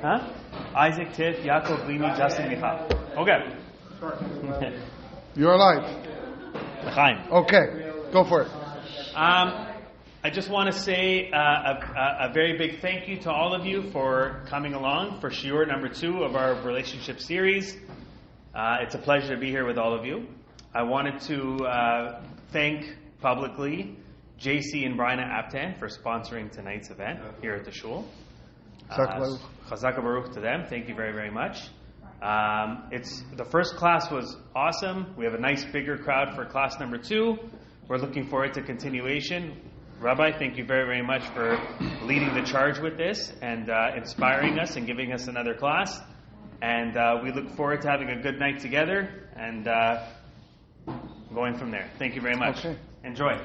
Huh? Isaac, Tiff, Yaakov, Lini, Justin, Michal. Okay. You're alive. L'chaim. Okay, go for it. I just want to say a very big thank you to all of you for coming along for Shiur number 2 of our relationship series. It's a pleasure to be here with all of you. I wanted to thank publicly JC and Bryna Aptan for sponsoring tonight's event here at the shul. Chazak Baruch to them. Thank you very, very much. The first class was awesome. We have a nice bigger crowd for class number 2. We're looking forward to continuation. Rabbi, thank you very, very much for leading the charge with this and inspiring us and giving us another class. And we look forward to having a good night together and going from there. Thank you very much. Okay. Enjoy.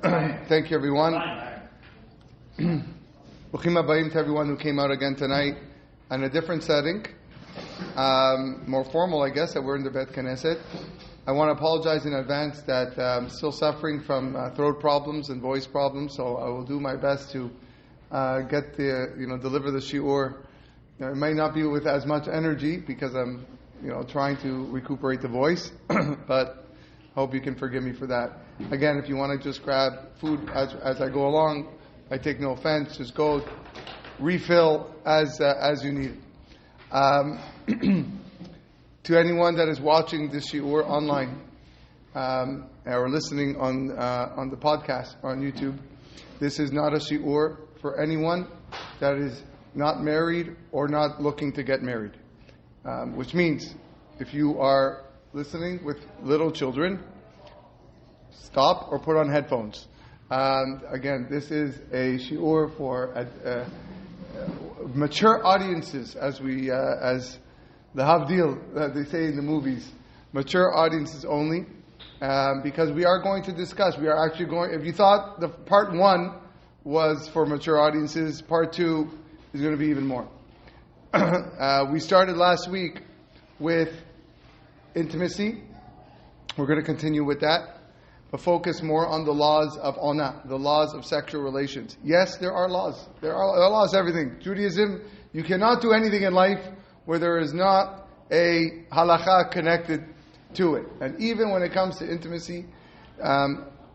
Thank you, everyone. Bruchim habayim to everyone who came out again tonight in a different setting, more formal, I guess, that we're in the Bet Knesset. I want to apologize in advance that I'm still suffering from throat problems and voice problems, so I will do my best to deliver the shiur. It might not be with as much energy because I'm, trying to recuperate the voice, but hope you can forgive me for that. Again, if you want to just grab food as I go along, I take no offense. Just go refill as you need it. To anyone that is watching this shiur online or listening on the podcast or on YouTube, this is not a shiur for anyone that is not married or not looking to get married. Which means, if you are listening with little children, stop or put on headphones. Again, this is a shiur for mature audiences, as the Havdil, they say in the movies, mature audiences only, because we are going to discuss. We are actually going. If you thought the part 1 was for mature audiences, part 2 is going to be even more. We started last week with intimacy. We're going to continue with that, but focus more on the laws of ona, the laws of sexual relations. Yes, there are laws. There are laws, everything. Judaism, you cannot do anything in life where there is not a halacha connected to it. And even when it comes to intimacy,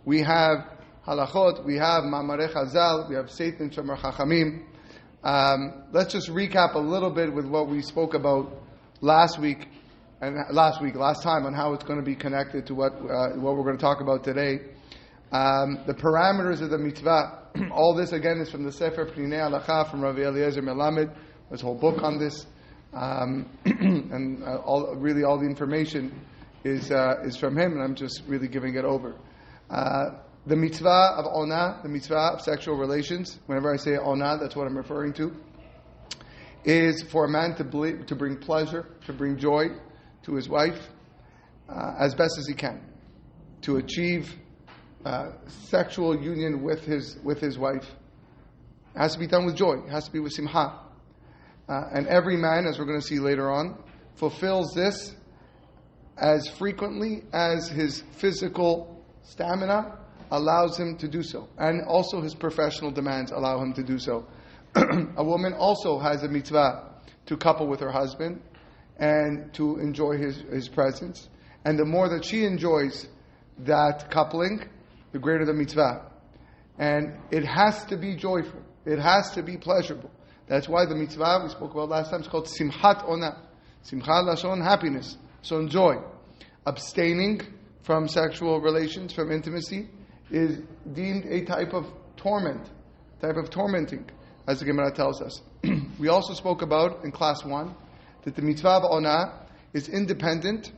we have halachot, we have ma'amarei chazal, we have Seitim Shomer Chachamim. Let's just recap a little bit with what we spoke about last time on how it's going to be connected to what we're going to talk about today. The parameters of the mitzvah. All this again is from the Sefer Pninei Halacha from Rabbi Eliezer Melamed. There's a whole book on this. And all the information is from him, and I'm just really giving it over. The mitzvah of ona, the mitzvah of sexual relations, whenever I say ona, that's what I'm referring to, is for a man to bring pleasure, to bring joy to his wife as best as he can, to achieve sexual union with his wife. It has to be done with joy. It has to be with simcha. And every man, as we're going to see later on, fulfills this as frequently as his physical stamina allows him to do so. And also his professional demands allow him to do so. A woman also has a mitzvah to couple with her husband and to enjoy his presence. And the more that she enjoys that coupling, the greater the mitzvah. And it has to be joyful. It has to be pleasurable. That's why the mitzvah we spoke about last time is called Simchat Ona. Simcha Lashon, happiness. So joy. Abstaining from sexual relations, from intimacy, is deemed a type of torment, type of tormenting, as the Gemara tells us. We also spoke about in class 1 that the mitzvah of Ona is independent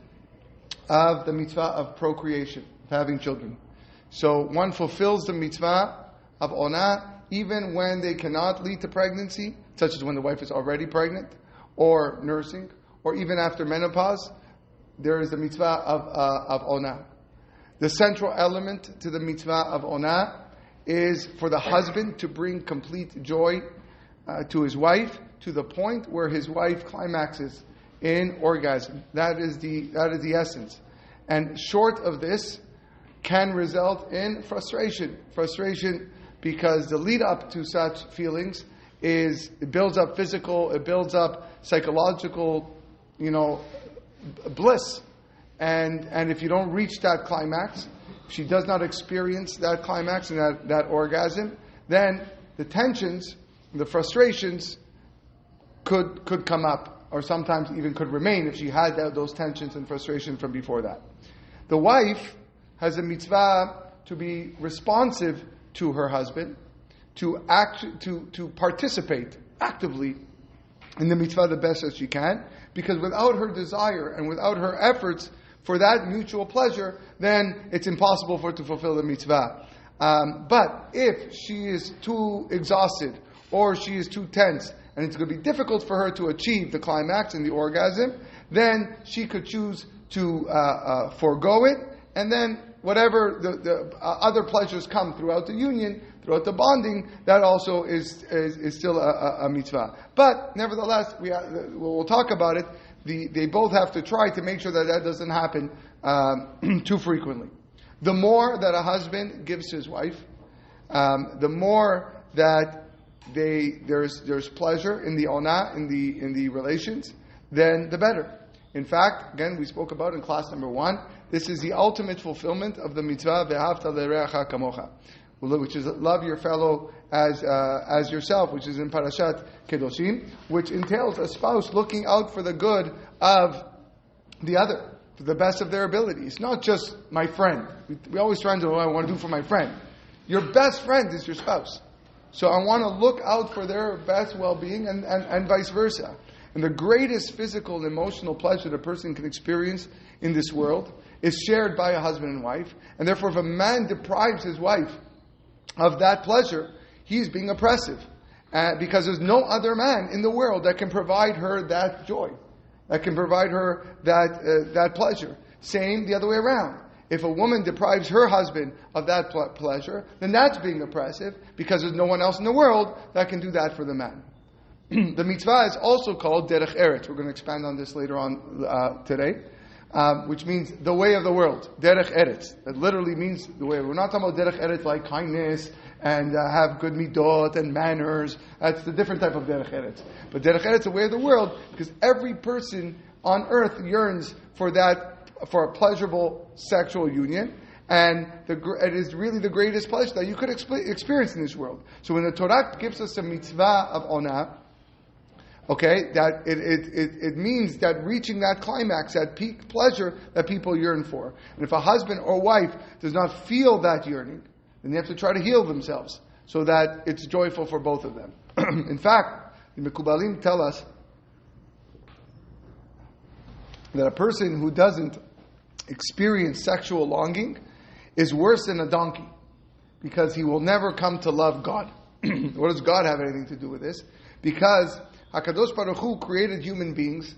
of the mitzvah of procreation, of having children. So one fulfills the mitzvah of Ona even when they cannot lead to pregnancy, such as when the wife is already pregnant, or nursing, or even after menopause. There is the mitzvah of Ona. The central element to the mitzvah of Ona is for the husband to bring complete joy to his wife, to the point where his wife climaxes in orgasm. That is the essence. And short of this can result in frustration. Frustration because the lead up to such feelings it builds up physical, it builds up psychological, bliss. And if you don't reach that climax, if she does not experience that climax and that orgasm, then the tensions, the frustrations could come up, or sometimes even could remain if she had those tensions and frustrations from before that. The wife has a mitzvah to be responsive to her husband, to participate actively in the mitzvah the best as she can, because without her desire and without her efforts for that mutual pleasure, then it's impossible for her to fulfill the mitzvah. But if she is too exhausted or she is too tense and it's going to be difficult for her to achieve the climax and the orgasm, then she could choose to forego it, and then whatever the other pleasures come throughout the union, throughout the bonding, that also is still a mitzvah. But nevertheless, we'll talk about it. They both have to try to make sure that doesn't happen too frequently. The more that a husband gives his wife, the more that there's pleasure in the ona, in the relations, then the better. In fact, again, we spoke about in class number 1, this is the ultimate fulfillment of the mitzvah ve'ahavta l'reacha kamocha, which is love your fellow as yourself, which is in Parashat Kedoshim, which entails a spouse looking out for the good of the other, for the best of their ability. It's not just my friend. We always try to do what I want to do for my friend. Your best friend is your spouse. So I want to look out for their best well-being and vice versa. And the greatest physical and emotional pleasure that a person can experience in this world is shared by a husband and wife. And therefore, if a man deprives his wife of that pleasure, he's being oppressive. Because there's no other man in the world that can provide her that joy, that can provide her that pleasure. Same the other way around. If a woman deprives her husband of that pleasure, then that's being oppressive, because there's no one else in the world that can do that for the man. The mitzvah is also called derech eretz. We're going to expand on this later on today, which means the way of the world. Derech eretz. That literally means the way. We're not talking about derech eretz like kindness and have good midot and manners. That's the different type of derech eretz. But derech eretz, the way of the world, because every person on earth yearns for a pleasurable sexual union. And it is really the greatest pleasure that you could experience in this world. So when the Torah gives us a mitzvah of onah, okay, that it means that reaching that climax, that peak pleasure that people yearn for. And if a husband or wife does not feel that yearning, then they have to try to heal themselves so that it's joyful for both of them. In fact, the Mekubalim tell us that a person who doesn't experience sexual longing is worse than a donkey, because he will never come to love God. What does God have anything to do with this? Because HaKadosh Baruch Hu created human beings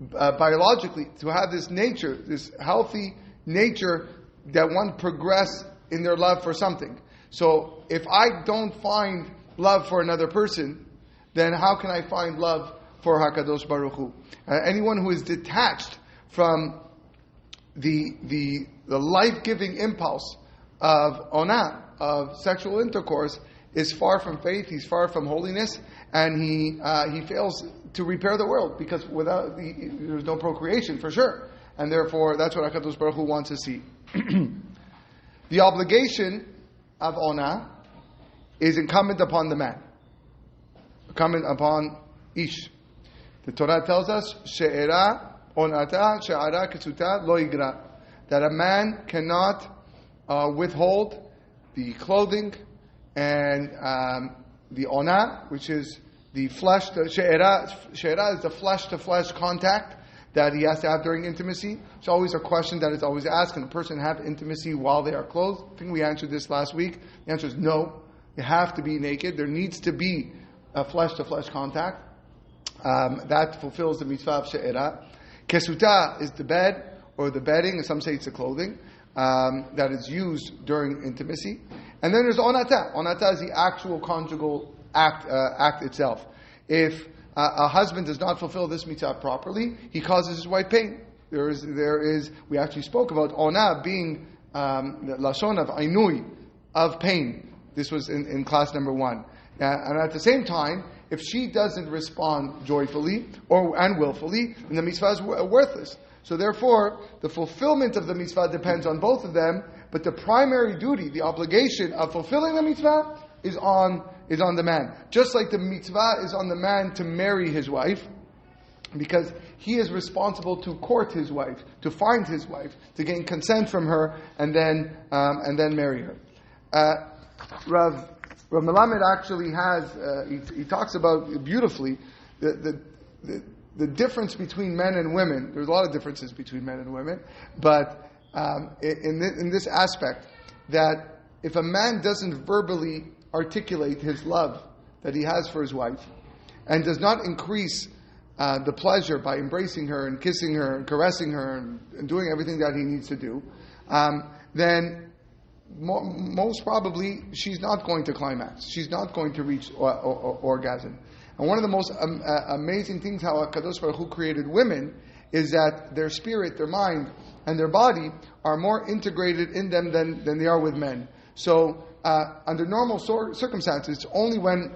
biologically to have this nature, this healthy nature that want to progress in their love for something. So if I don't find love for another person, then how can I find love for HaKadosh Baruch Hu? Anyone who is detached from the life-giving impulse of onah, of sexual intercourse, is far from faith. He's far from holiness, and he fails to repair the world, because there's no procreation for sure, and therefore that's what HaKadosh Baruch Hu wants to see. The obligation of onah is incumbent upon the man, incumbent upon ish. The Torah tells us she'era onata she'ara kesuta lo igra, that a man cannot withhold the clothing and the ona, which is the flesh. She'era is the flesh-to-flesh contact that he has to have during intimacy. It's always a question that is always asked: can a person have intimacy while they are clothed? I think we answered this last week. The answer is no. You have to be naked. There needs to be a flesh-to-flesh contact. That fulfills the mitzvah of she'era. Kesuta is the bed, or the bedding, and some say it's the clothing that is used during intimacy. And then there's onata. Onata is the actual conjugal act itself. If a husband does not fulfill this mitzvah properly, he causes his wife pain. There is. We actually spoke about ona being the lashon of ainui, of pain. This was in class number 1. And at the same time, if she doesn't respond joyfully and willfully, then the mitzvah is worthless. So therefore, the fulfillment of the mitzvah depends on both of them, but the primary duty, the obligation of fulfilling the mitzvah is on the man. Just like the mitzvah is on the man to marry his wife, because he is responsible to court his wife, to find his wife, to gain consent from her, and then marry her. Rav Melamed actually has he talks about beautifully the difference between men and women. There's a lot of differences between men and women, but in this aspect, that if a man doesn't verbally articulate his love that he has for his wife, and does not increase the pleasure by embracing her and kissing her and caressing her and doing everything that he needs to do, then most probably she's not going to climax. She's not going to reach orgasm. And one of the most amazing things how HaKadosh Baruch Hu created women is that their spirit, their mind, and their body are more integrated in them than they are with men. So under normal circumstances, it's only when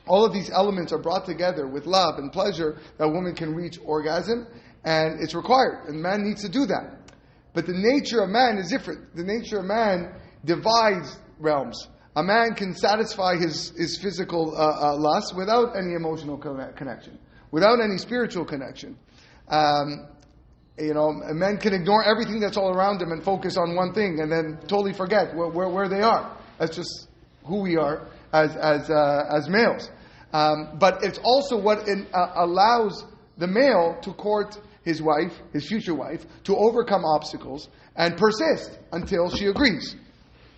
all of these elements are brought together with love and pleasure that a woman can reach orgasm, and it's required, and man needs to do that. But the nature of man is different. The nature of man divides realms. A man can satisfy his physical lust without any emotional connection, without any spiritual connection. A man can ignore everything that's all around him and focus on one thing, and then totally forget where they are. That's just who we are as males. But it's also what allows the male to court his wife, his future wife, to overcome obstacles and persist until she agrees.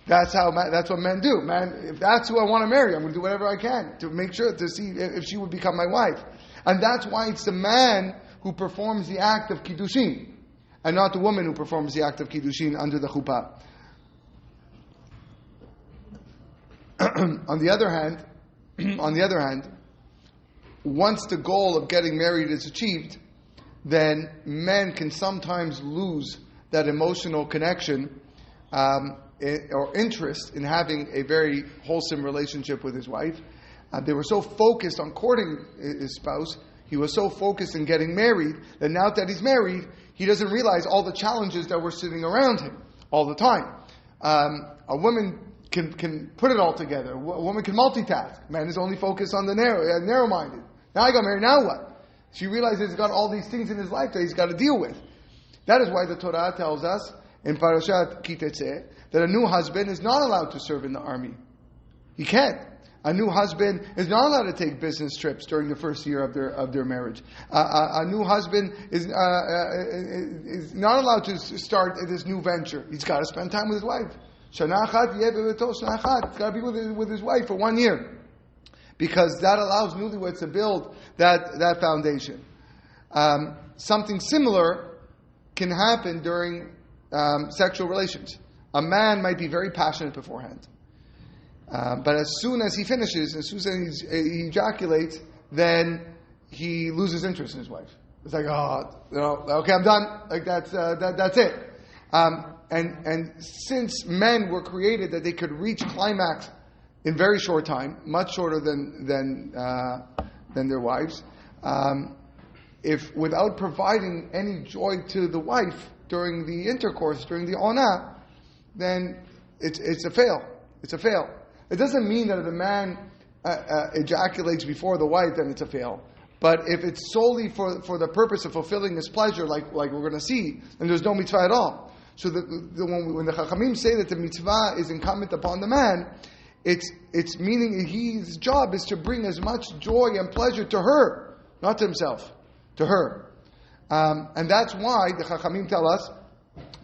That's what men do. Man, if that's who I want to marry, I'm going to do whatever I can to make sure to see if she would become my wife. And that's why it's the man who performs the act of kiddushin, and not the woman who performs the act of kiddushin under the chuppah. On the other hand, once the goal of getting married is achieved, then men can sometimes lose that emotional connection or interest in having a very wholesome relationship with his wife. They were so focused on courting his spouse, he was so focused in getting married, that now that he's married, he doesn't realize all the challenges that were sitting around him all the time. A woman can put it all together. A woman can multitask. Man is only focused on the narrow-minded. Now I got married, now what? She realizes he's got all these things in his life that he's got to deal with. That is why the Torah tells us in Parashat Ki Tetzeh that a new husband is not allowed to serve in the army. He can't. A new husband is not allowed to take business trips during the first year of their marriage. A new husband is not allowed to start this new venture. He's got to spend time with his wife. Shana achat yeh bebeto shana achat. He's got to be with his wife for 1 year, because that allows newlyweds to build that foundation. Something similar can happen during sexual relations. A man might be very passionate beforehand, but as soon as he finishes, as soon as he ejaculates, then he loses interest in his wife. It's like, okay, I'm done. Like that's it. And since men were created that they could reach climax in very short time, much shorter than their wives, if without providing any joy to the wife during the intercourse, during the ona, then it's a fail. It's a fail. It doesn't mean that if the man ejaculates before the wife, then it's a fail. But if it's solely for the purpose of fulfilling his pleasure, like we're going to see, then there's no mitzvah at all. So when the Chachamim say that the mitzvah is incumbent upon the man, it's meaning his job is to bring as much joy and pleasure to her, not to himself, to her. And that's why the Chachamim tell us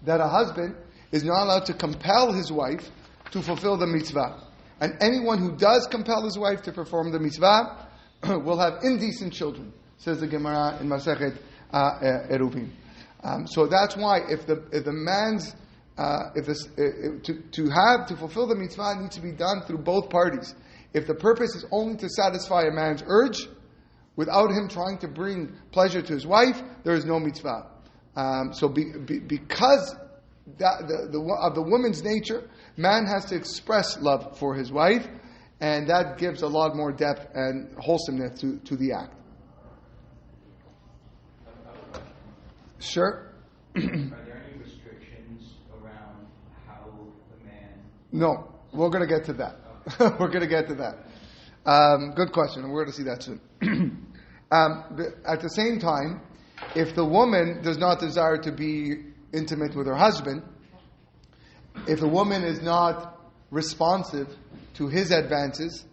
that a husband is not allowed to compel his wife to fulfill the mitzvah. And anyone who does compel his wife to perform the mitzvah will have indecent children, says the Gemara in Masechet Eruvin. So that's why if the man's to fulfill the mitzvah needs to be done through both parties. If the purpose is only to satisfy a man's urge, without him trying to bring pleasure to his wife, there is no mitzvah. Because of the woman's nature, man has to express love for his wife, and that gives a lot more depth and wholesomeness to the act. Sure. Are there any restrictions around how the man... No, we're going to get to that. We're going to get to that. Good question, and we're going to see that soon. At the same time, if the woman does not desire to be intimate with her husband, if the woman is not responsive to his advances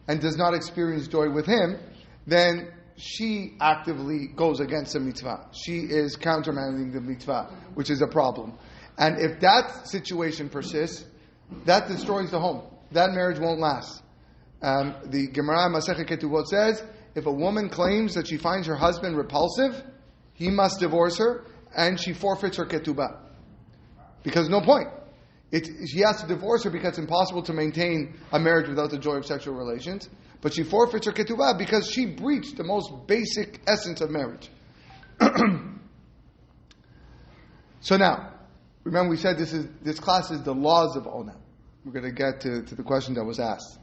and does not experience joy with him, then she actively goes against the mitzvah. She is countermanding the mitzvah, which is a problem. And if that situation persists, that destroys the home. That marriage won't last. The Gemara Masechet Ketubot says, if a woman claims that she finds her husband repulsive, he must divorce her, and she forfeits her ketubah. Because no point. She has to divorce her because it's impossible to maintain a marriage without the joy of sexual relations. But she forfeits her ketubah because she breached the most basic essence of marriage. So now, remember we said this class is the laws of Onam. We're going to get to the question that was asked.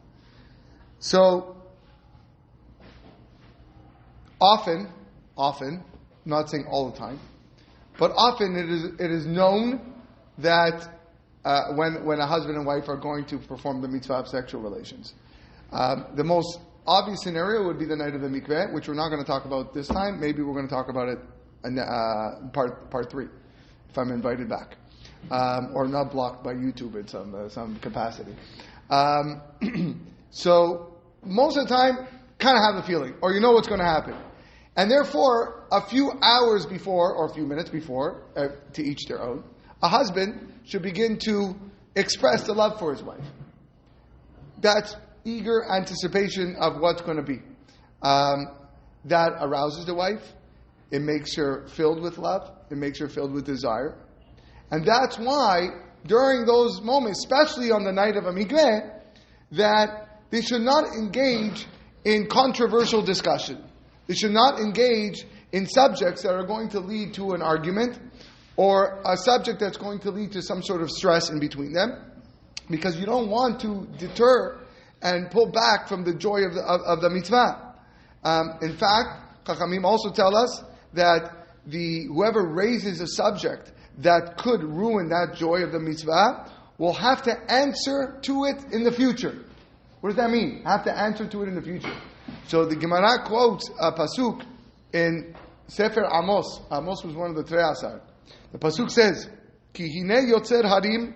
So, often, I'm not saying all the time, but often it is known that when a husband and wife are going to perform the mitzvah of sexual relations. The most obvious scenario would be the night of the mikveh, which we're not going to talk about this time. Maybe we're going to talk about it in part 3, if I'm invited back. Or not blocked by YouTube in some capacity. So, most of the time, kind of have the feeling, or you know what's going to happen. And therefore, a few hours before, or a few minutes before, to each their own, a husband should begin to express the love for his wife. That's eager anticipation of what's going to be. That arouses the wife. It makes her filled with love. It makes her filled with desire. And that's why, during those moments, especially on the night of a mikveh, that they should not engage in controversial discussion. They should not engage in subjects that are going to lead to an argument, or a subject that's going to lead to some sort of stress in between them, because you don't want to deter and pull back from the joy of the mitzvah. In fact, Chachamim also tell us that whoever raises a subject that could ruin that joy of the mitzvah will have to answer to it in the future. What does that mean? Have to answer to it in the future. So the Gemara quotes a pasuk in Sefer Amos. Amos was one of the Trei Asar. The pasuk says, "Ki hine yotzer harim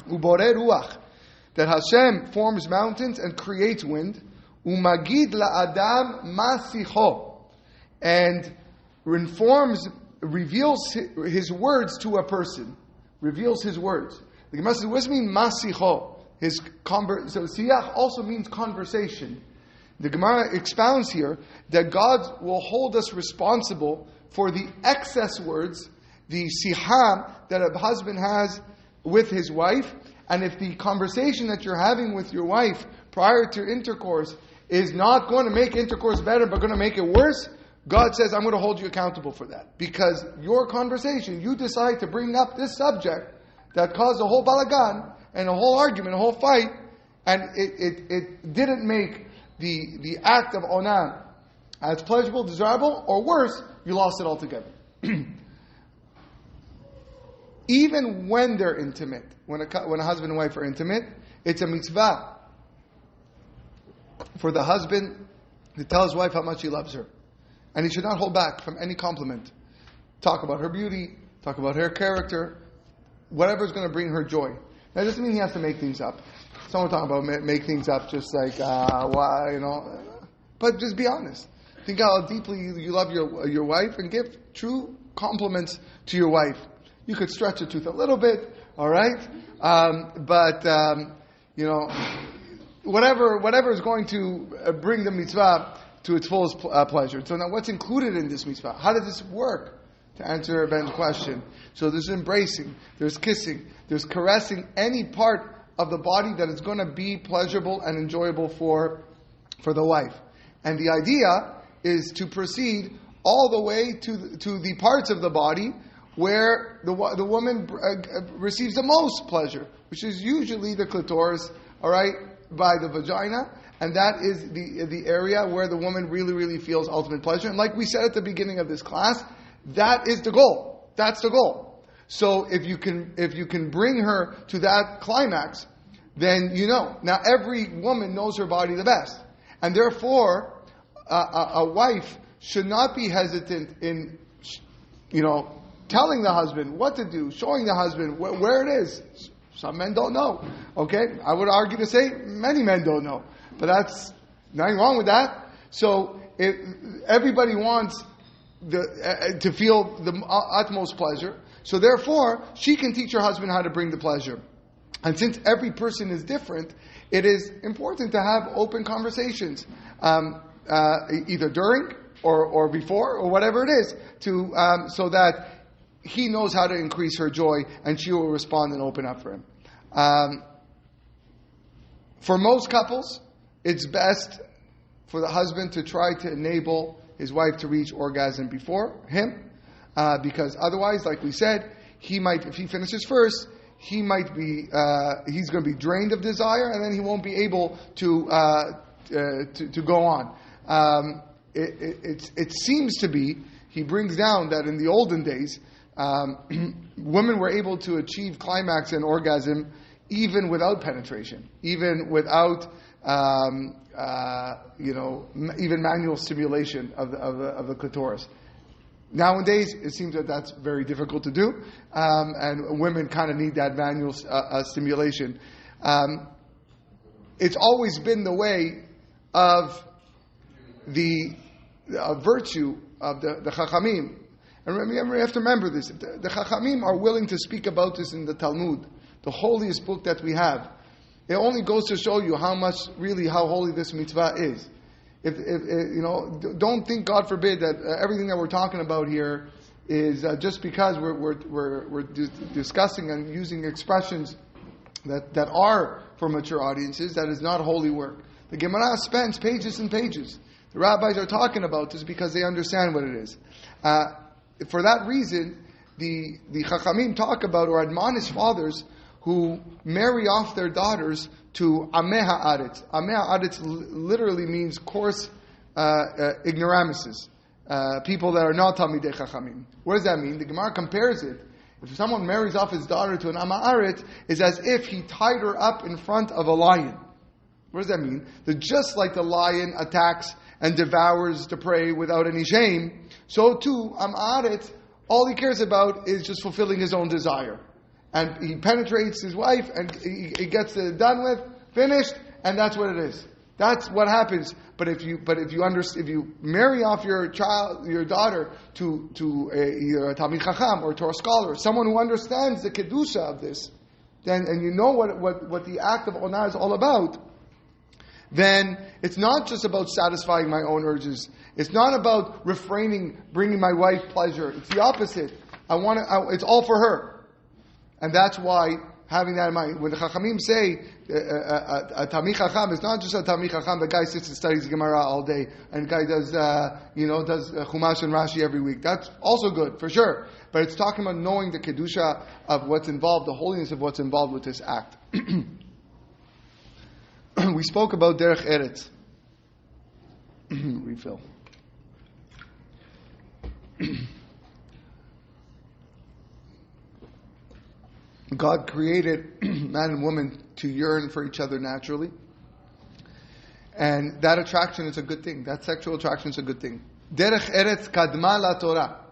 ubore ruach," that Hashem forms mountains and creates wind. Umagid la'adam masicho, and reveals his words to a person. Reveals his words. The Gemara says, what does it mean, masicho? So siyach also means conversation. The Gemara expounds here that God will hold us responsible for the excess words, the sihah that a husband has with his wife. And if the conversation that you're having with your wife prior to intercourse is not going to make intercourse better, but going to make it worse, God says, I'm going to hold you accountable for that. Because your conversation, you decide to bring up this subject that caused a whole balagan and a whole argument, a whole fight, and it didn't make the act of onam as pleasurable, desirable, or worse, you lost it altogether. Even when they're intimate, when a husband and wife are intimate, it's a mitzvah for the husband to tell his wife how much he loves her. And he should not hold back from any compliment. Talk about her beauty, talk about her character, whatever is going to bring her joy. That doesn't mean he has to make things up. Someone talking about make things up just like, but just be honest. Think how deeply you love your wife and give true compliments to your wife. You could stretch the tooth a little bit, all right? Whatever is going to bring the mitzvah to its fullest pleasure. So now what's included in this mitzvah? How does this work? To answer Ben's question. So there's embracing, there's kissing, there's caressing any part of the body that is going to be pleasurable and enjoyable for the wife. And the idea is to proceed all the way to the parts of the body where the woman receives the most pleasure, which is usually the clitoris, all right, by the vagina, and that is the area where the woman really, really feels ultimate pleasure. And like we said at the beginning of this class, that is the goal. That's the goal. So if you can bring her to that climax, then you know. Now every woman knows her body the best, and therefore a wife should not be hesitant in, telling the husband what to do, showing the husband where it is. Some men don't know. Okay, I would argue to say many men don't know, but that's nothing wrong with that. So everybody wants to feel the utmost pleasure. So therefore, she can teach her husband how to bring the pleasure. And since every person is different, it is important to have open conversations, either during or before or whatever it is, so that he knows how to increase her joy and she will respond and open up for him. For most couples, it's best for the husband to try to enable his wife to reach orgasm before him, because otherwise, like we said, he might, if he finishes first, he's going to be drained of desire, and then he won't be able to go on. It seems to be, he brings down that in the olden days, women were able to achieve climax and orgasm even without penetration, even without even manual stimulation of the clitoris. Nowadays, it seems that that's very difficult to do, and women kind of need that manual stimulation. It's always been the way of the virtue of the Chachamim. And we have to remember this. The Chachamim are willing to speak about this in the Talmud, the holiest book that we have. It only goes to show you how holy this mitzvah is. Don't think, God forbid, that everything that we're talking about here is just because we're discussing and using expressions that are for mature audiences. That is not holy work. The Gemara spends pages and pages. The rabbis are talking about this because they understand what it is. For that reason, the Chachamim talk about or admonish fathers who marry off their daughters to Ameh Haaretz. Ameh Haaretz literally means coarse ignoramuses, people that are not Talmidei Chachamim. What does that mean? The Gemara compares it. If someone marries off his daughter to an Ameh Haaretz, it's as if he tied her up in front of a lion. What does that mean? That just like the lion attacks and devours the prey without any shame, so too, Ameh Haaretz, all he cares about is just fulfilling his own desire. And he penetrates his wife, and he gets it done with, finished, and that's what it is. That's what happens. But if you marry off your daughter to either a Talmid Chacham or to a scholar, someone who understands the kedusha of this, and you know what the act of onah is all about, then it's not just about satisfying my own urges. It's not about bringing my wife pleasure. It's the opposite. It's all for her. And that's why, having that in mind, when the Chachamim say a Talmid Chacham, it's not just a Talmid Chacham. The guy sits and studies Gemara all day, and the guy does Chumash and Rashi every week. That's also good, for sure. But it's talking about knowing the kedusha of what's involved, the holiness of what's involved with this act. We spoke about Derech Eretz. Refill. God created man and woman to yearn for each other naturally. And that attraction is a good thing. That sexual attraction is a good thing. Derech Eretz kadma la Torah.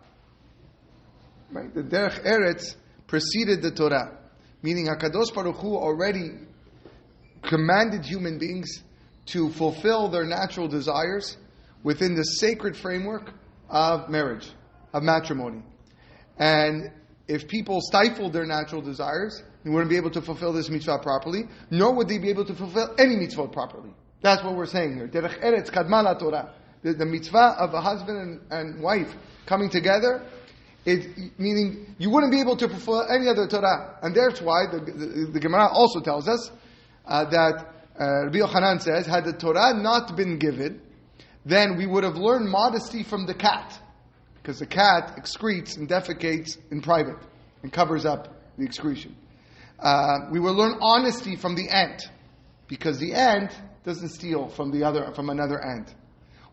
Right? The Derech Eretz preceded the Torah. Meaning HaKadosh Baruch Hu already commanded human beings to fulfill their natural desires within the sacred framework of marriage, of matrimony. And if people stifled their natural desires, they wouldn't be able to fulfill this mitzvah properly, nor would they be able to fulfill any mitzvah properly. That's what we're saying here. Derech Eretz kadma la Torah. The mitzvah of a husband and wife coming together, meaning you wouldn't be able to fulfill any other Torah. And that's why the Gemara also tells us that Rabbi Yochanan says, had the Torah not been given, then we would have learned modesty from the cat. Because the cat excretes and defecates in private and covers up the excretion. We will learn honesty from the ant. Because the ant doesn't steal from another ant.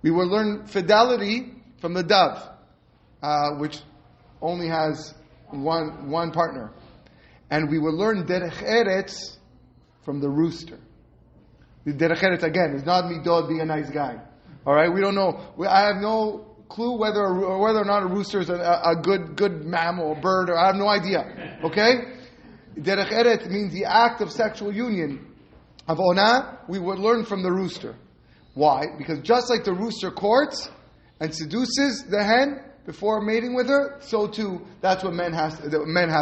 We will learn fidelity from the dove, which only has one partner. And we will learn derech eretz from the rooster. The derech eretz, again, is not midot, being a nice guy. All right, we don't know. I have no clue whether or not a rooster is a good mammal or bird, or I have no idea. Okay? Derech eretz means the act of sexual union. Of ona, we would learn from the rooster. Why? Because just like the rooster courts and seduces the hen before mating with her, so too, that's what men have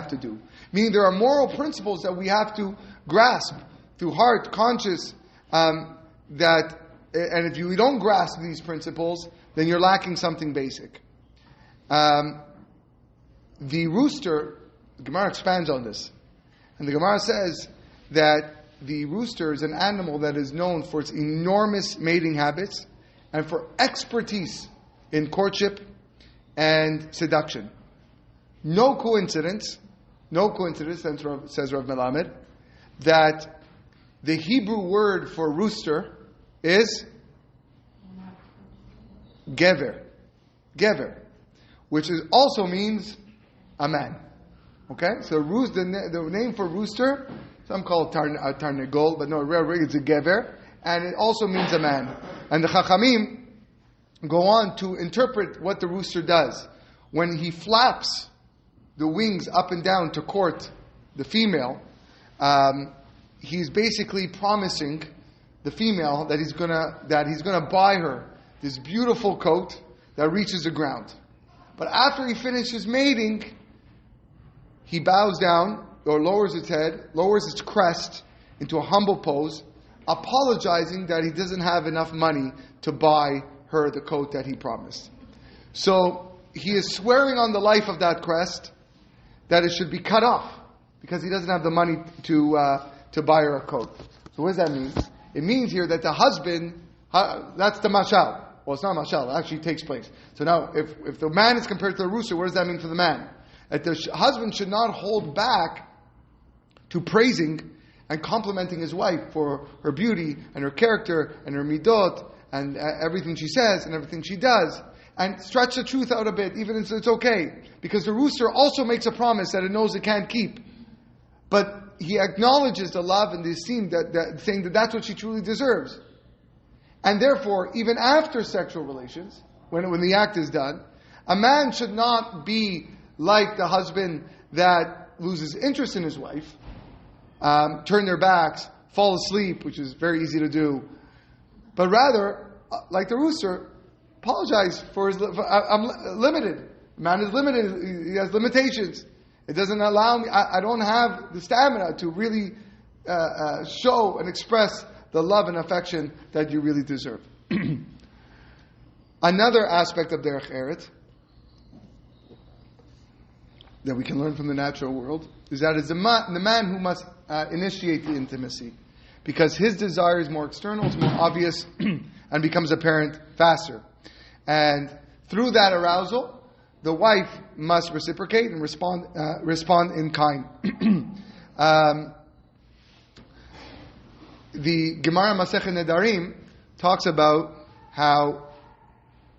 to do. Meaning there are moral principles that we have to grasp through heart, conscious, and if you don't grasp these principles, then you're lacking something basic. The rooster, the Gemara expands on this. And the Gemara says that the rooster is an animal that is known for its enormous mating habits and for expertise in courtship and seduction. No coincidence, says Rav Melamed, that the Hebrew word for rooster is gever, which also means a man. Okay, so the name for rooster, some call it tarnegol, but no, really it's a gever, and it also means a man. And the Chachamim go on to interpret what the rooster does. When he flaps the wings up and down to court the female, he's basically promising the female that he's gonna buy her this beautiful coat that reaches the ground. But after he finishes mating, he bows down or lowers its head, lowers its crest into a humble pose, apologizing that he doesn't have enough money to buy her the coat that he promised. So he is swearing on the life of that crest that it should be cut off because he doesn't have the money to buy her a coat. So what does that mean? It means here that the husband, that's the mashal. Well, it's not mashal, it actually takes place. So now, if the man is compared to the rooster, what does that mean for the man? That the husband should not hold back to praising and complimenting his wife for her beauty and her character and her midot and everything she says and everything she does, and stretch the truth out a bit, even if it's okay. Because the rooster also makes a promise that it knows it can't keep. But he acknowledges the love and the esteem, saying that that's what she truly deserves. And therefore, even after sexual relations, when the act is done, a man should not be like the husband that loses interest in his wife, turn their backs, fall asleep, which is very easy to do, but rather, like the rooster, apologize for I'm limited. Man is limited. He has limitations. It doesn't allow me. I don't have the stamina to really show and express the love and affection that you really deserve. Another aspect of derech eretz that we can learn from the natural world is that it's the man who must initiate the intimacy, because his desire is more external, it's more obvious, and becomes apparent faster. And through that arousal, the wife must reciprocate and respond in kind. The Gemara Masechet Nedarim talks about how,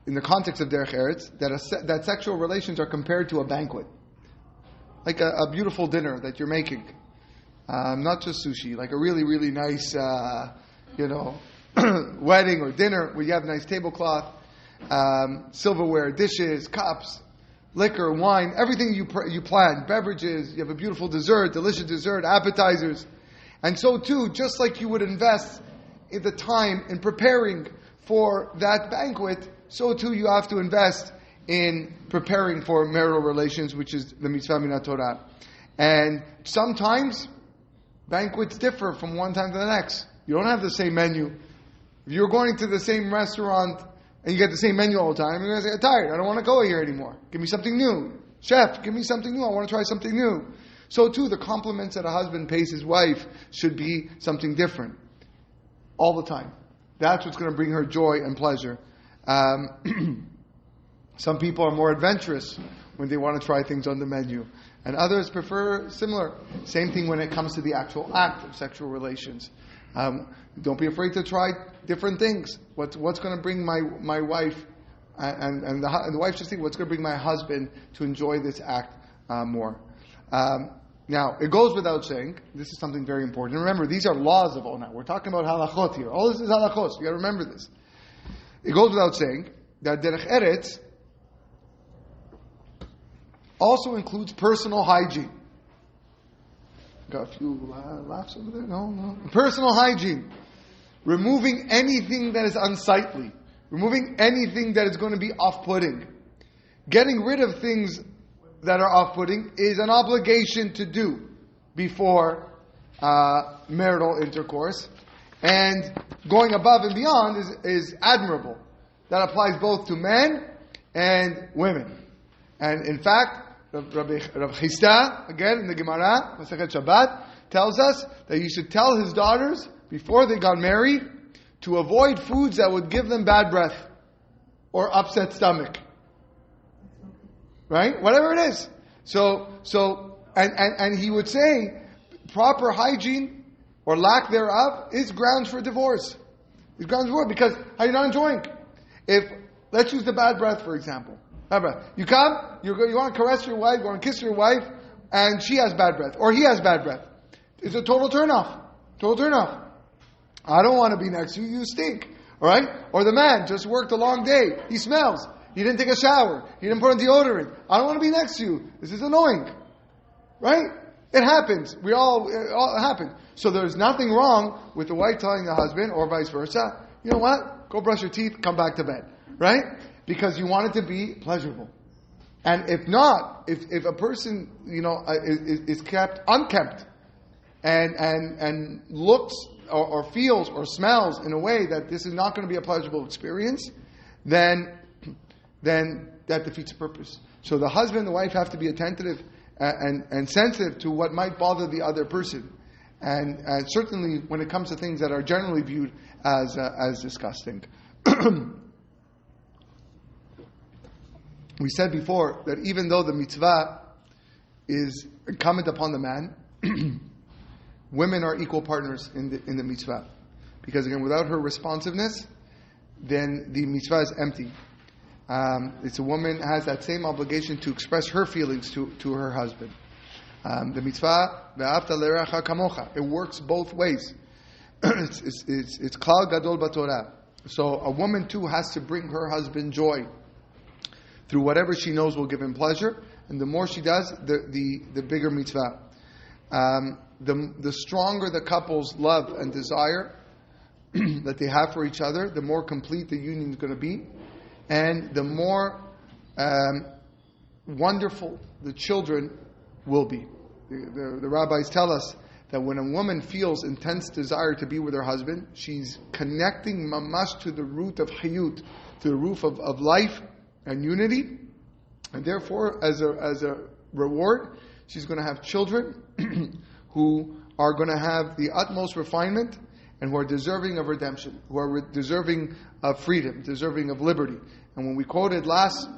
in the context of derech eretz, that sexual relations are compared to a banquet, like a beautiful dinner that you're making, not just sushi, like a really, really nice, wedding or dinner where you have a nice tablecloth, silverware, dishes, cups, liquor, wine, everything you plan, beverages. You have a beautiful dessert, delicious dessert, appetizers. And so too, just like you would invest in the time in preparing for that banquet, so too you have to invest in preparing for marital relations, which is the mitzvah min Torah. And sometimes banquets differ from one time to the next. You don't have the same menu. If you're going to the same restaurant and you get the same menu all the time, you're going to say, I'm tired, I don't want to go here anymore. Give me something new. Chef, give me something new. I want to try something new. So too, the compliments that a husband pays his wife should be something different all the time. That's what's going to bring her joy and pleasure. Some people are more adventurous when they want to try things on the menu, and others prefer similar. Same thing when it comes to the actual act of sexual relations. Don't be afraid to try different things. What's going to bring my wife and the wife should think what's going to bring my husband to enjoy this act more. Now, it goes without saying, this is something very important. Remember, these are laws of Ona. We're talking about halachot here. All this is halachot. You got to remember this. It goes without saying that derech eretz also includes personal hygiene. Got a few laughs over there? No. Personal hygiene. Removing anything that is unsightly. Removing anything that is going to be off-putting. Getting rid of things that are off-putting is an obligation to do before marital intercourse. And going above and beyond is admirable. That applies both to men and women. And in fact, Rav Chisda, again in the Gemara, Masechet Shabbat, tells us that you should tell his daughters, before they got married, to avoid foods that would give them bad breath or upset stomach. Right? Whatever it is. And he would say, proper hygiene or lack thereof is grounds for divorce. It's grounds for divorce because how are you not enjoying? Let's use the bad breath, for example. Bad breath. You come, you want to caress your wife, you want to kiss your wife, and she has bad breath, or he has bad breath. It's a total turn-off. Total turn-off. I don't want to be next to you, you stink. Alright? Or the man just worked a long day, he smells. He didn't take a shower. He didn't put on deodorant. I don't want to be next to you. This is annoying. Right? It happens. It all happens. So there's nothing wrong with the wife telling the husband, or vice versa, you know what? Go brush your teeth, come back to bed. Right? Because you want it to be pleasurable. And if not, if a person, is kept unkempt and looks or feels or smells in a way that this is not going to be a pleasurable experience, then that defeats the purpose. So the husband and the wife have to be attentive and sensitive to what might bother the other person. And certainly when it comes to things that are generally viewed as disgusting. We said before that even though the mitzvah is incumbent upon the man, women are equal partners in the mitzvah. Because again, without her responsiveness, then the mitzvah is empty. It's a woman has that same obligation to express her feelings to her husband. The mitzvah, ve'afta l'reacha kamocha, it works both ways. It's klal gadol b'Torah. So a woman too has to bring her husband joy through whatever she knows will give him pleasure, and the more she does, the bigger mitzvah. The stronger the couple's love and desire that they have for each other, the more complete the union is going to be, and the more wonderful the children will be. The rabbis tell us that when a woman feels intense desire to be with her husband, she's connecting mamash to the root of hayut, to the root of life and unity, and therefore, as a reward, she's going to have children who are going to have the utmost refinement and who are deserving of redemption, who are deserving of freedom, deserving of liberty. And when we quoted last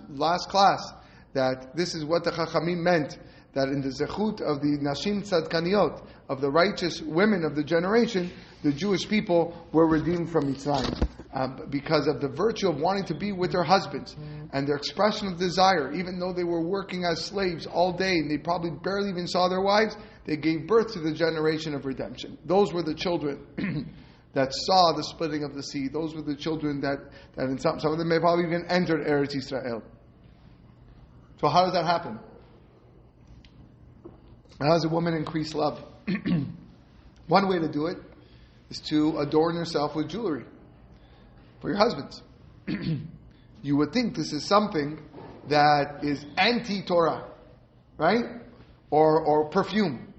class that this is what the Chachamim meant, that in the zechut of the Nashim Tzadkaniot, of the righteous women of the generation, the Jewish people were redeemed from Mitzrayim. Because of the virtue of wanting to be with their husbands and their expression of desire, even though they were working as slaves all day and they probably barely even saw their wives, they gave birth to the generation of redemption. Those were the children that saw the splitting of the sea. Those were the children that in some of them may probably even entered Eretz Yisrael. So how does that happen? How does a woman increase love? One way to do it is to adorn yourself with jewelry for your husbands. You would think this is something that is anti-Torah, right? Or perfume.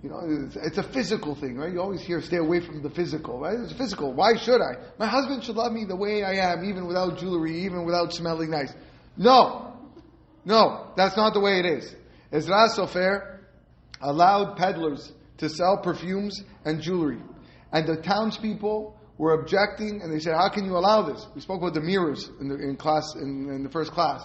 It's a physical thing, right? You always hear, stay away from the physical, right? It's physical. Why should I? My husband should love me the way I am, even without jewelry, even without smelling nice. No, that's not the way it is. Ezra Sofer allowed peddlers to sell perfumes and jewelry. And the townspeople were objecting, and they said, how can you allow this? We spoke about the mirrors in the first class,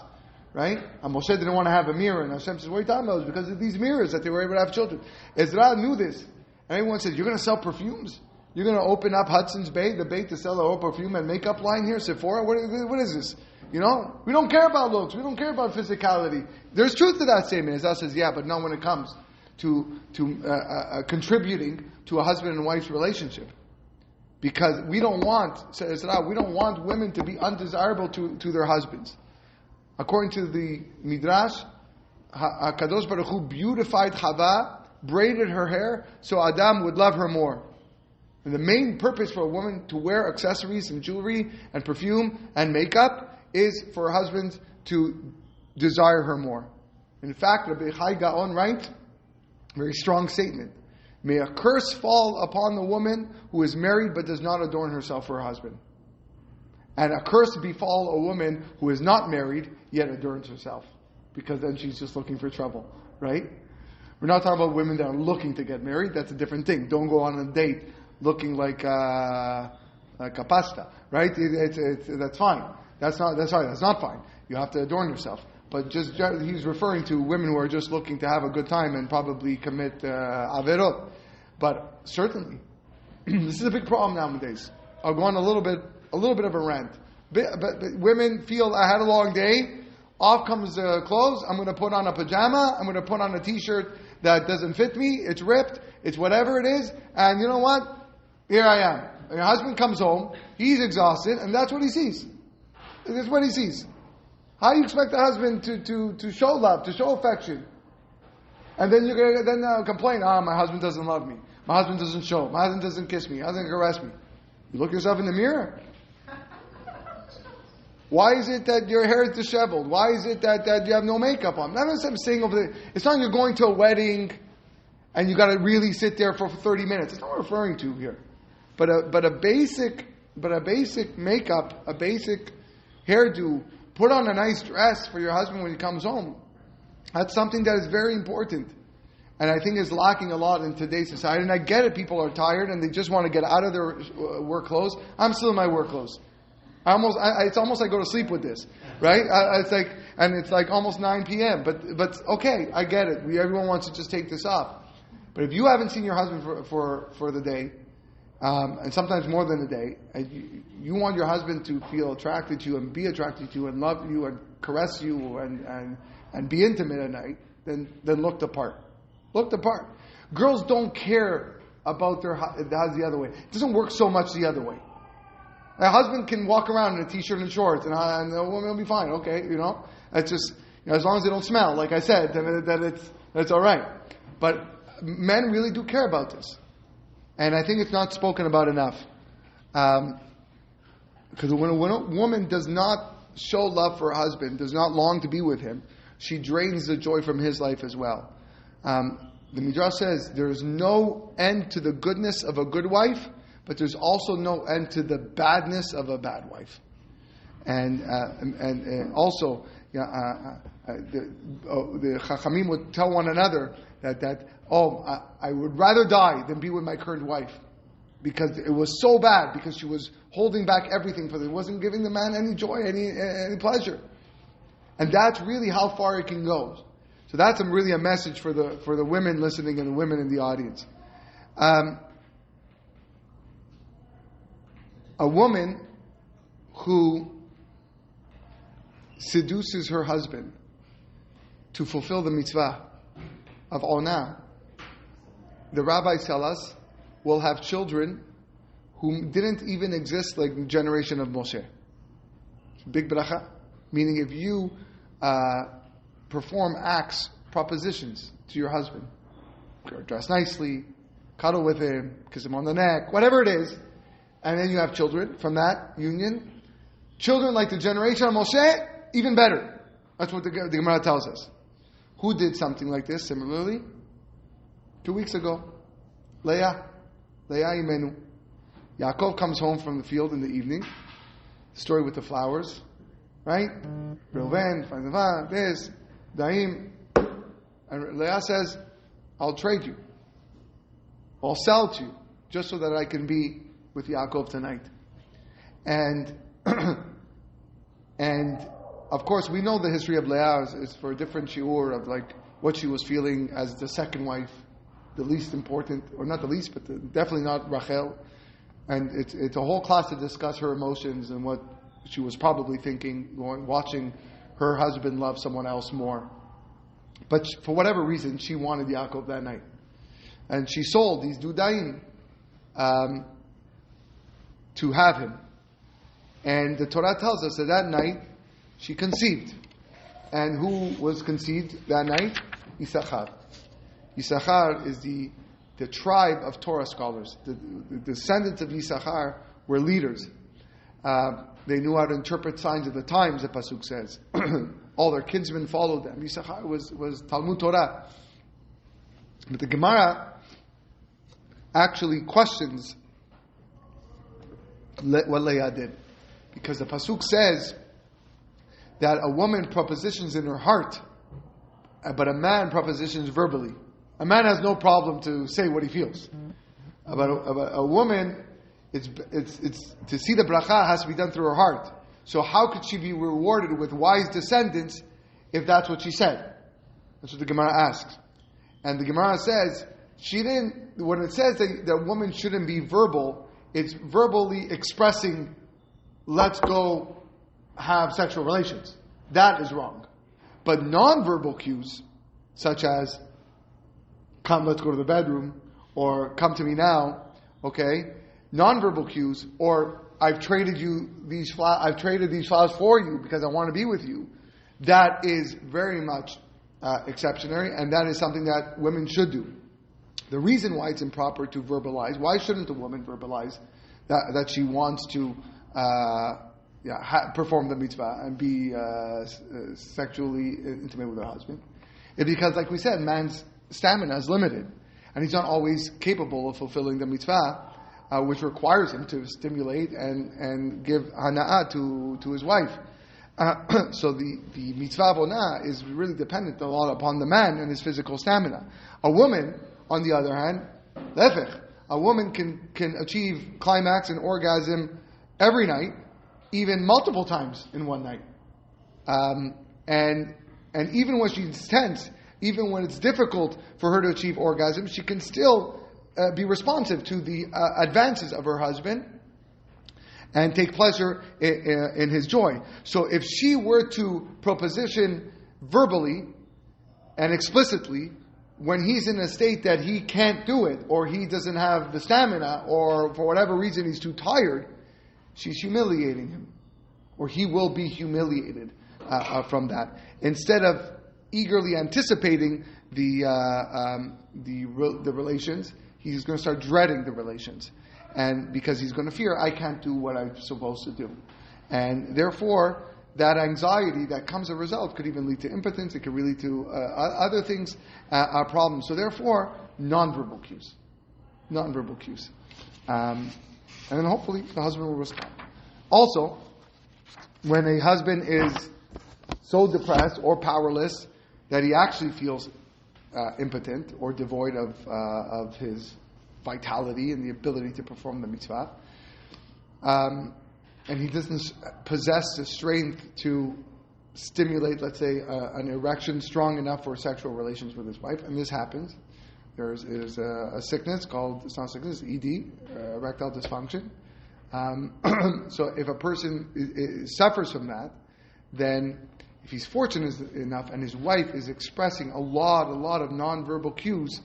right? And Moshe didn't want to have a mirror, and Hashem says, what are you talking about? It's because of these mirrors that they were able to have children. Ezra knew this. And everyone said, you're going to sell perfumes? You're going to open up Hudson's Bay, the Bay to sell a perfume and makeup line here, Sephora? What is this? We don't care about looks. We don't care about physicality. There's truth to that statement. Azaz says, yeah, but not when it comes to contributing to a husband and wife's relationship. Because we don't want women to be undesirable to their husbands. According to the Midrash, HaKadosh Baruch Hu beautified Chava, braided her hair, so Adam would love her more. And the main purpose for a woman to wear accessories and jewelry and perfume and makeup is for her husband to desire her more. In fact, Rabbi Chai Gaon writes, very strong statement, may a curse fall upon the woman who is married but does not adorn herself for her husband. And a curse befall a woman who is not married yet adorns herself. Because then she's just looking for trouble, right? We're not talking about women that are looking to get married. That's a different thing. Don't go on a date looking like a pasta, right? That's fine. That's not fine. You have to adorn yourself. But he's referring to women who are just looking to have a good time and probably commit averot. But certainly, this is a big problem nowadays. I'll go on a little bit of a rant. But women feel, I had a long day. Off comes the clothes. I'm going to put on a pajama. I'm going to put on a t-shirt that doesn't fit me. It's ripped. It's whatever it is. And you know what? Here I am. And your husband comes home. He's exhausted, and that's what he sees. That's what he sees. How do you expect the husband to show love, to show affection? And then you're going to complain, my husband doesn't love me. My husband doesn't show. My husband doesn't kiss me. He doesn't caress me. You look yourself in the mirror. Why is it that your hair is disheveled? Why is it that you have no makeup on? I'm saying over there. It's not you're going to a wedding and you got to really sit there for 30 minutes. It's not what I'm referring to here. But a basic makeup, a basic hairdo, put on a nice dress for your husband when he comes home. That's something that is very important. And I think is lacking a lot in today's society. And I get it, people are tired and they just want to get out of their work clothes. I'm still in my work clothes. It's almost like I go to sleep with this, right? It's like almost 9 p.m. But okay, I get it. Everyone wants to just take this off. But if you haven't seen your husband for the day, and sometimes more than a day, and you want your husband to feel attracted to you and be attracted to you and love you and caress you and be intimate at night, then look the part. Look the part. Girls don't care about the other way. It doesn't work so much the other way. A husband can walk around in a t-shirt and shorts, and the woman will be fine. Okay, it's just as long as they don't smell, like I said, then it's all right. But men really do care about this, and I think it's not spoken about enough. Because when a woman does not show love for her husband, does not long to be with him, she drains the joy from his life as well. The Midrash says there is no end to the goodness of a good wife, but there's also no end to the badness of a bad wife. And also, the Chachamim would tell one another that I would rather die than be with my current wife, because it was so bad, because she was holding back everything for them. It wasn't giving the man any joy, any pleasure. And that's really how far it can go. So that's really a message for the women listening and the women in the audience. A woman who seduces her husband to fulfill the mitzvah of onah, the rabbis tell us, will have children who didn't even exist like the generation of Moshe. Big bracha. Meaning if you perform acts, propositions to your husband, dress nicely, cuddle with him, kiss him on the neck, whatever it is, and then you have children from that union, children like the generation of Moshe, even better. That's what the Gemara tells us. Who did something like this similarly? 2 weeks ago, Leah Imenu. Yaakov comes home from the field in the evening. Story with the flowers, right? Reuven, this, Daim. And Leah says, I'll trade you. I'll sell to you, just so that I can be with Yaakov tonight. And of course, we know the history of Leah is for a different shiur of like what she was feeling as the second wife, the least important, or not the least, but definitely not Rachel. And it's a whole class to discuss her emotions and what she was probably thinking, watching her husband love someone else more. But for whatever reason, she wanted Yaakov that night. And she sold these dudaim to have him. And the Torah tells us that night she conceived. And who was conceived that night? Issachar. Issachar is the tribe of Torah scholars. The descendants of Issachar were leaders. They knew how to interpret signs of the times, the Pasuk says. All their kinsmen followed them. Issachar was Talmud Torah. But the Gemara actually questions what Leah did. Because the Pasuk says that a woman propositions in her heart, but a man propositions verbally. A man has no problem to say what he feels. But a woman, it's to see the bracha has to be done through her heart. So how could she be rewarded with wise descendants if that's what she said? That's what the Gemara asks. And the Gemara says, when it says that a woman shouldn't be verbal, it's verbally expressing, let's go have sexual relations. That is wrong. But non-verbal cues, such as, come, let's go to the bedroom, or come to me now, okay? Non-verbal cues, or I've traded these flowers for you because I want to be with you. That is very much exceptionary, and that is something that women should do. The reason why it's improper to verbalize, why shouldn't a woman verbalize that she wants to perform the mitzvah and be sexually intimate with her husband? It's because, like we said, man's stamina is limited, and he's not always capable of fulfilling the mitzvah, which requires him to stimulate and give hana'ah to his wife. So the mitzvah of onah is really dependent a lot upon the man and his physical stamina. A woman, on the other hand, lefech, a woman can achieve climax and orgasm every night, even multiple times in one night. And even when she's tense, even when it's difficult for her to achieve orgasm, she can still be responsive to the advances of her husband and take pleasure in his joy. So if she were to proposition verbally and explicitly, when he's in a state that he can't do it, or he doesn't have the stamina, or for whatever reason he's too tired, she's humiliating him, or he will be humiliated from that. Instead of eagerly anticipating the relations, he's going to start dreading the relations, and because he's going to fear, I can't do what I'm supposed to do, and therefore that anxiety that comes as a result could even lead to impotence. It could lead to other things, problems. So therefore, non-verbal cues, and then hopefully the husband will respond. Also, when a husband is so depressed or powerless that he actually feels impotent or devoid of his vitality and the ability to perform the mitzvah, and he doesn't possess the strength to stimulate, let's say, an erection strong enough for sexual relations with his wife, and this happens. There's a sickness called, it's not sickness, ED, erectile dysfunction. So if a person suffers from that, then if he's fortunate enough and his wife is expressing a lot of nonverbal cues,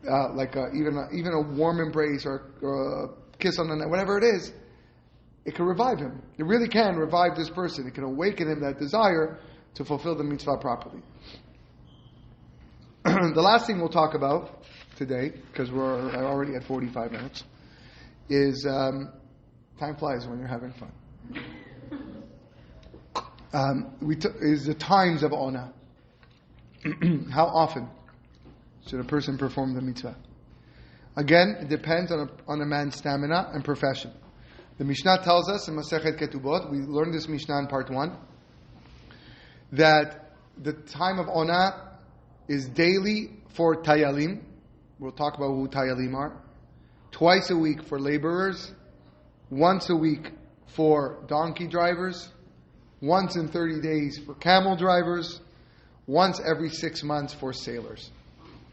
like even a warm embrace or a kiss on the neck, whatever it is, it can revive him. It really can revive this person. It can awaken him that desire to fulfill the mitzvah properly. The last thing we'll talk about today, because we're already at 45 minutes, is time flies when you're having fun. Is the times of Ona. How often should a person perform the mitzvah? Again, it depends on a man's stamina and profession. The Mishnah tells us in Masechet Ketubot, we learned this Mishnah in part 1, that the time of Ona is daily for Tayalim. We'll talk about who Tayalim are. Twice a week for laborers. Once a week for donkey drivers. Once in 30 days for camel drivers. Once every 6 months for sailors.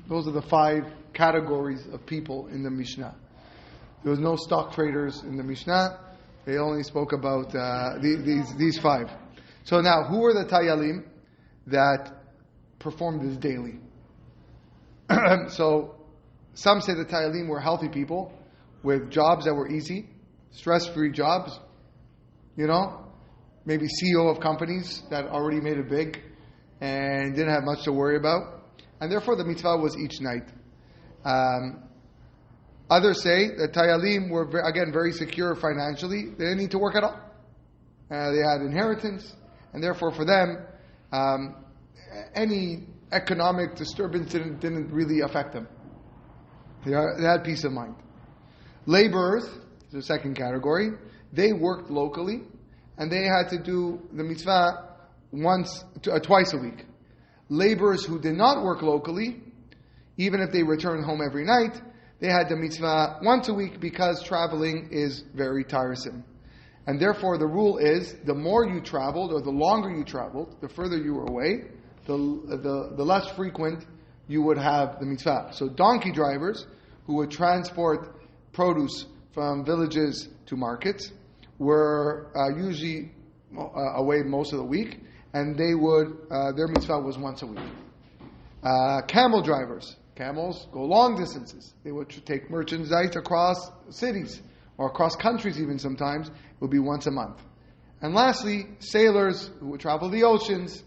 Those are the 5 categories of people in the Mishnah. There was no stock traders in the Mishnah. They only spoke about these 5. So now, who are the Tayalim that performed this daily? So, some say the Tayalim were healthy people with jobs that were easy, stress-free jobs, maybe CEO of companies that already made it big and didn't have much to worry about. And therefore the mitzvah was each night. Others say that Tayalim were, again, very secure financially. They didn't need to work at all. They had inheritance, and therefore for them, any economic disturbance didn't really affect them. They had peace of mind. Laborers, the second category, they worked locally, and they had to do the mitzvah twice a week. Laborers who did not work locally, even if they returned home every night, they had the mitzvah once a week because traveling is very tiresome. And therefore the rule is, the more you traveled, or the longer you traveled, the further you were away, the less frequent you would have the mitzvah. So donkey drivers who would transport produce from villages to markets were usually away most of the week, and they would their mitzvah was once a week. Camel drivers, camels go long distances. They would take merchandise across cities or across countries even sometimes. It would be once a month. And lastly, sailors who would travel the oceans.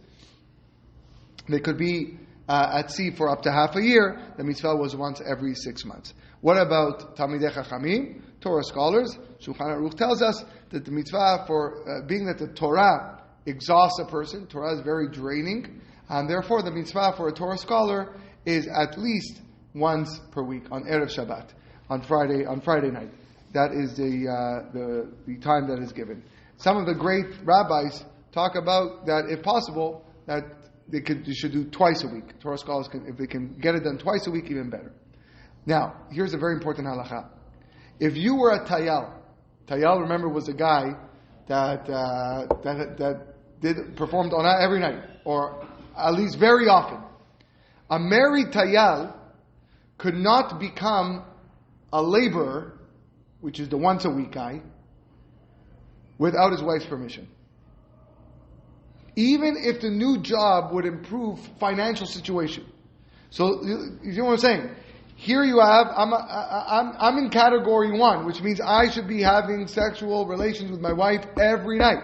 They could be at sea for up to half a year. The mitzvah was once every 6 months. What about Talmidei Chachamim, Torah scholars? Shulchan Aruch tells us that the mitzvah, for being that the Torah exhausts a person, Torah is very draining, and therefore the mitzvah for a Torah scholar is at least once per week on Erev Shabbat, on Friday night. That is the time that is given. Some of the great rabbis talk about that, if possible, that they should do twice a week. Torah scholars if they can get it done twice a week, even better. Now, here's a very important halakha. If you were a tayal, remember, was a guy that performed on every night, or at least very often. A married tayal could not become a laborer, which is the once a week guy, without his wife's permission. Even if the new job would improve financial situation. So, you know what I'm saying? Here you have, I'm in category 1, which means I should be having sexual relations with my wife every night.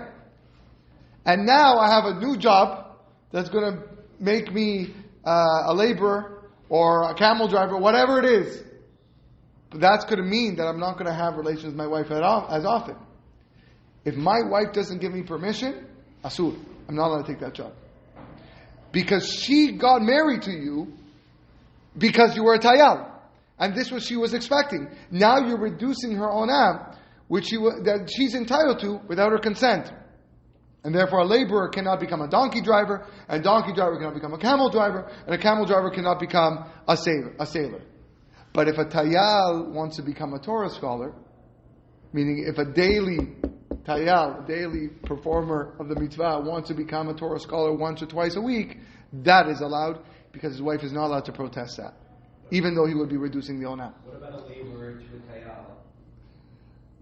And now I have a new job that's going to make me a laborer or a camel driver, whatever it is. But that's going to mean that I'm not going to have relations with my wife as often. If my wife doesn't give me permission, asur, I'm not allowed to take that job. Because she got married to you because you were a tayal. And this was what she was expecting. Now you're reducing her onam, that she's entitled to without her consent. And therefore a laborer cannot become a donkey driver, and a donkey driver cannot become a camel driver, and a camel driver cannot become a sailor. But if a tayal wants to become a Torah scholar, meaning if a daily performer of the mitzvah wants to become a Torah scholar once or twice a week, that is allowed, because his wife is not allowed to protest that, even though he would be reducing the onam. What about a laborer to a tayal?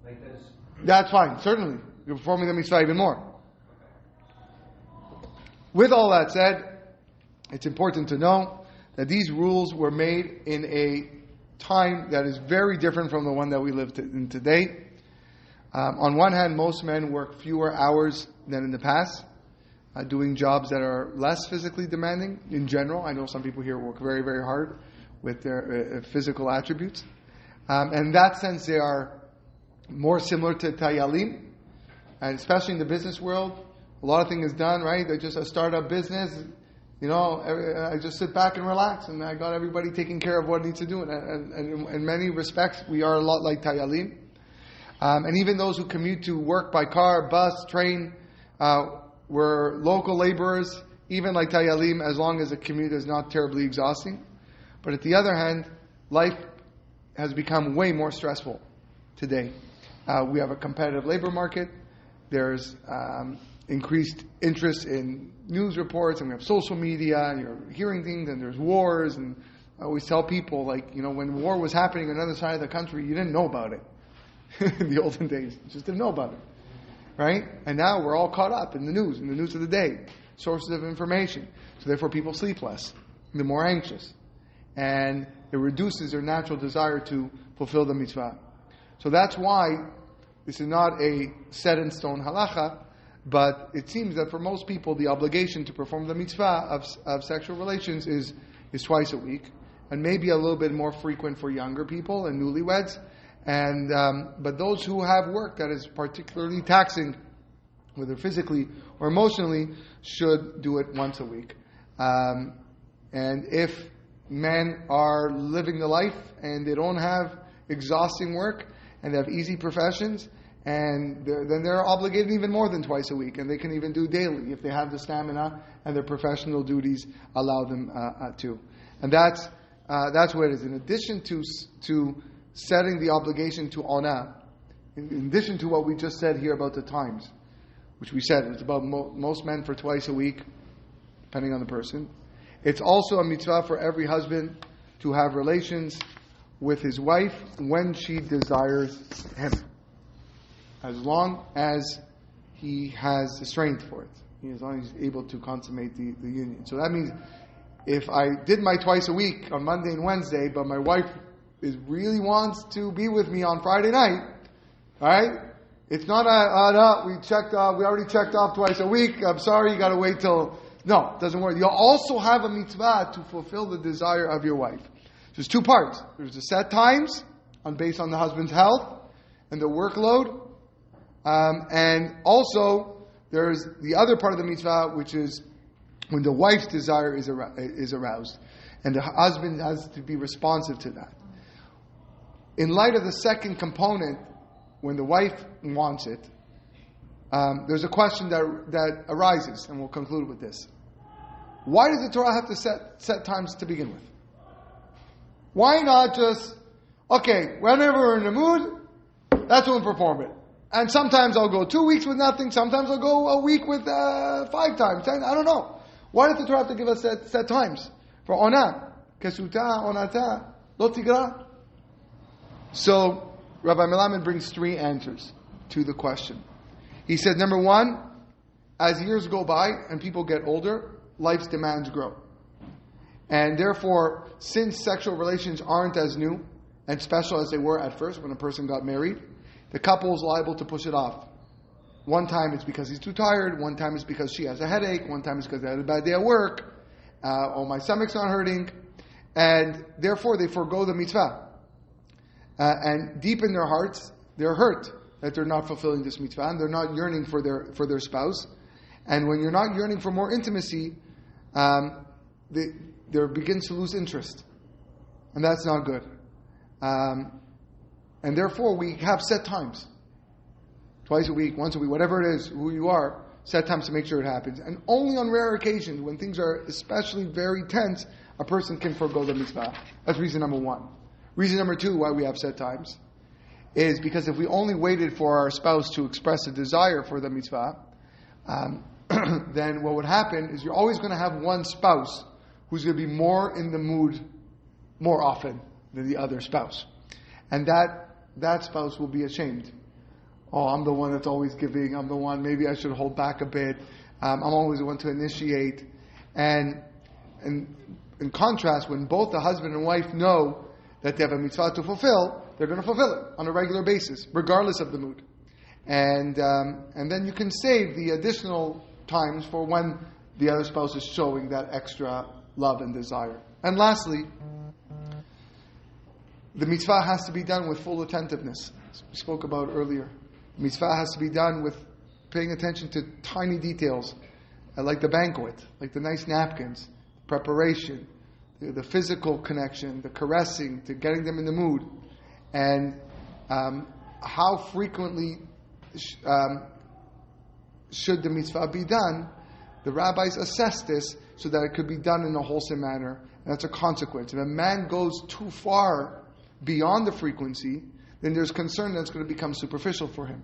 Like this? That's fine, certainly. You're performing the mitzvah even more. With all that said, it's important to know that these rules were made in a time that is very different from the one that we live in today. On one hand, most men work fewer hours than in the past, doing jobs that are less physically demanding in general. I know some people here work very, very hard with their physical attributes. And in that sense, they are more similar to tayalim, and especially in the business world. A lot of things is done, right? They just a startup business. I just sit back and relax, and I got everybody taking care of what needs to do. And in many respects, we are a lot like tayalim. And even those who commute to work by car, bus, train, were local laborers, even like tayalim, as long as the commute is not terribly exhausting. But at the other hand, life has become way more stressful today. We have a competitive labor market. There's increased interest in news reports, and we have social media, and you're hearing things, and there's wars. And I always tell people, when war was happening on the other side of the country, you didn't know about it. in the olden days. Just didn't know about it. Right? And now we're all caught up in the news of the day, sources of information. So therefore people sleep less. They're more anxious. And it reduces their natural desire to fulfill the mitzvah. So that's why this is not a set-in-stone halacha, but it seems that for most people the obligation to perform the mitzvah of sexual relations is twice a week, and maybe a little bit more frequent for younger people and newlyweds. And but those who have work that is particularly taxing, whether physically or emotionally, should do it once a week. And if men are living the life and they don't have exhausting work and they have easy professions, and then they're obligated even more than twice a week, and they can even do daily if they have the stamina and their professional duties allow them to. And that's what it is. In addition to setting the obligation to ona, in addition to what we just said here about the times, which we said it's about most men for twice a week, depending on the person. It's also a mitzvah for every husband to have relations with his wife when she desires him, as long as he has the strength for it, as long as he's able to consummate the union. So that means if I did my twice a week on Monday and Wednesday, but my wife really wants to be with me on Friday night, all right? It's not no, we already checked off twice a week. I'm sorry, you got to wait till. No, it doesn't work. You'll also have a mitzvah to fulfill the desire of your wife. There's two parts. There's the set times based on the husband's health and the workload, and also there's the other part of the mitzvah, which is when the wife's desire is aroused, and the husband has to be responsive to that. In light of the second component, when the wife wants it, there's a question that arises, and we'll conclude with this. Why does the Torah have to set times to begin with? Why not just, okay, whenever we're in the mood, that's when we perform it. And sometimes I'll go 2 weeks with nothing, sometimes I'll go a week with 5 times, 10, I don't know. Why does the Torah have to give us set times? For ona, kesuta, onata, lo tigra. So, Rabbi Melamed brings 3 answers to the question. He said, number 1, as years go by and people get older, life's demands grow. And therefore, since sexual relations aren't as new and special as they were at first when a person got married, the couple is liable to push it off. One time it's because he's too tired, one time it's because she has a headache, one time it's because they had a bad day at work, or my stomach's not hurting, and therefore they forego the mitzvah. And deep in their hearts, they're hurt that they're not fulfilling this mitzvah, and they're not yearning for their spouse. And when you're not yearning for more intimacy, there begins to lose interest, and that's not good. And therefore, we have set times, twice a week, once a week, whatever it is, who you are, set times to make sure it happens. And only on rare occasions, when things are especially very tense, a person can forego the mitzvah. That's reason number 1. Reason number 2 why we have set times is because if we only waited for our spouse to express a desire for the mitzvah, then what would happen is you're always going to have one spouse who's going to be more in the mood more often than the other spouse. And that spouse will be ashamed. Oh, I'm the one that's always giving. I'm the one, maybe I should hold back a bit. I'm always the one to initiate. And in contrast, when both the husband and wife know that they have a mitzvah to fulfill, they're going to fulfill it on a regular basis, regardless of the mood. And then you can save the additional times for when the other spouse is showing that extra love and desire. And lastly, the mitzvah has to be done with full attentiveness, as we spoke about earlier. The mitzvah has to be done with paying attention to tiny details, like the banquet, like the nice napkins, preparation, the physical connection, the caressing, to getting them in the mood, and how frequently should the mitzvah be done. The rabbis assess this so that it could be done in a wholesome manner, and that's a consequence. If a man goes too far beyond the frequency, then there's concern that it's going to become superficial for him.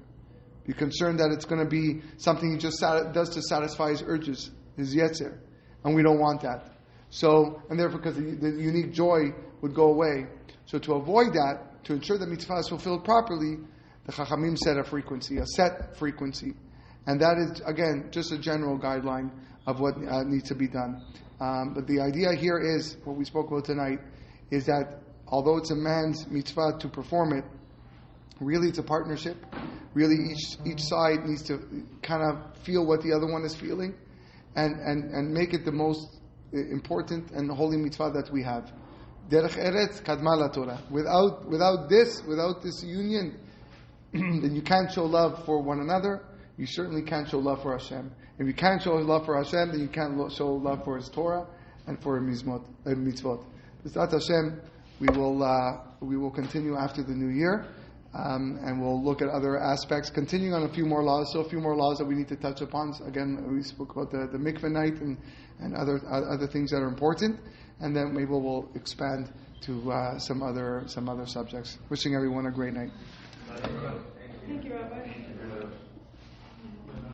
Be concerned that it's going to be something he just does to satisfy his urges, his yetzer, and we don't want that. So, and therefore, because the unique joy would go away. So to avoid that, to ensure that mitzvah is fulfilled properly, The Chachamim set a frequency, a set frequency. And that is, again, just a general guideline of what needs to be done. But the idea here is, what we spoke about tonight, is that although it's a man's mitzvah to perform it, really it's a partnership. Really each side needs to kind of feel what the other one is feeling and make it the most important and holy mitzvah that we have. Derech Eretz kadma la Torah. Without this union, then you can't show love for one another. You certainly can't show love for Hashem. If you can't show love for Hashem, then you can't show love for His Torah and for His mitzvot. B'ezrat Hashem, we will continue after the new year, and we'll look at other aspects, continuing on a few more laws. So a few more laws that we need to touch upon. So again, we spoke about the mikveh night and other things that are important, and then maybe we'll expand to some other subjects. Wishing everyone a great night. Thank you, Rabbi.